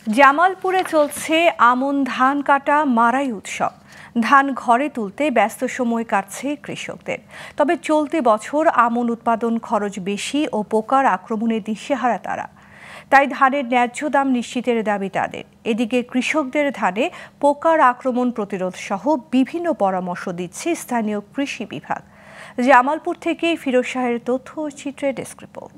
জামালপুরে চলছে আমন ধান কাটা মাড়াই উৎসব। ধান ঘরে তুলতে ব্যস্ত সময় কাটছে কৃষকদের। তবে চলতি বছর আমন উৎপাদন খরচ বেশি ও পোকার আক্রমণে দিশেহারা তারা। তাই ধানের ন্যায্য দাম নিশ্চিতের দাবি তাদের। এদিকে কৃষকদের ধানে পোকার আক্রমণ প্রতিরোধ সহ বিভিন্ন পরামর্শ দিচ্ছে স্থানীয় কৃষি বিভাগ। জামালপুর থেকে ফিরোজ শাহের তথ্য ও চিত্রের ডেস্ক রিপোর্ট।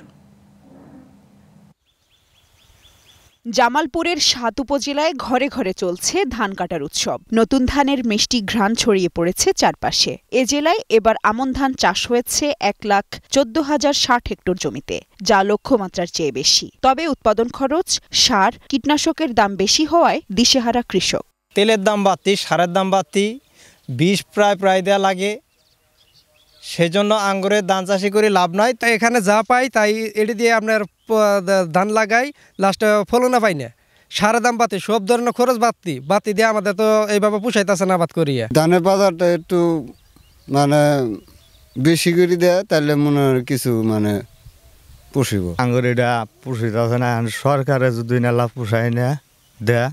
জামালপুরের ৭ উপজেলায় ঘরে ঘরে চলছে ধান কাটার উৎসব। নতুন ধানের মিষ্টি ঘ্রাণ ছড়িয়ে পড়েছে চারপাশে। এ জেলায় এবার আমন ধান চাষ হয়েছে ১,১৪,০৬০ হেক্টর জমিতে, যা লক্ষ্যমাত্রার চেয়ে বেশি। তবে উৎপাদন খরচ, সার, কীটনাশকের দাম বেশি হওয়ায় দিশেহারা কৃষক। তেলের দাম বাড়তি, সারের দাম বাড়তি, বীজ প্রায় দেওয়া লাগে। সেজন্য আঙ্গুরের ধান চাষি করে লাভ নাই। তাই এখানে যা পাই তাই এটি দিয়ে আপনার ধান লাগাই, লাস্টে ফলন পাই না। সারের দাম বাড়তি, সব ধরনের খরচ বাড়তি দিয়ে আমাদের তো এইভাবে পুষাইতেছে না আবাদ করিয়া। ধানের বাজারটা একটু বেশি করে দেয়, তাহলে মনে হয় কিছু পুষিব। আঙ্গুর এটা পুষিতেছে না, সরকারে যদি নেলা পুষাই না দেয়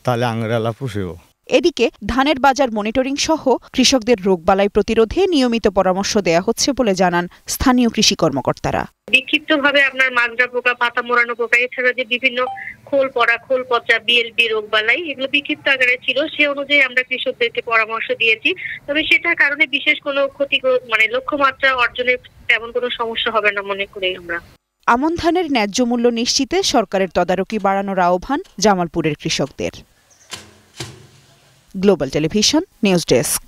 তাহলে আঙ্গুর এলা পুষিব। এদিকে ধানের বাজার মনিটরিং সহ কৃষকদের রোগবালাই প্রতিরোধে নিয়মিত পরামর্শ দেয়া হচ্ছে বলে জানান স্থানীয় কৃষি কর্মকর্তারা। বিক্ষিপ্তভাবে আপনার মাজরা পোকা, পাতা মোড়ানো পোকা, এছাড়া যে বিভিন্ন খোল পচা, বিএলবি রোগবালাই, এগুলো বিক্ষিপ্ত আকারে ছিল। সে অনুযায়ী আমরা কৃষকদেরকে পরামর্শ দিয়েছি। তবে সেটার কারণে বিশেষ কোনো ক্ষতি লক্ষ্যমাত্রা অর্জনে তেমন কোনো সমস্যা হবে না মনে করি আমরা। আমন ধানের ন্যায্য মূল্য নিশ্চিতে সরকারের তদারকি বাড়ানোর আহ্বান জামালপুরের কৃষকদের। Global television news desk.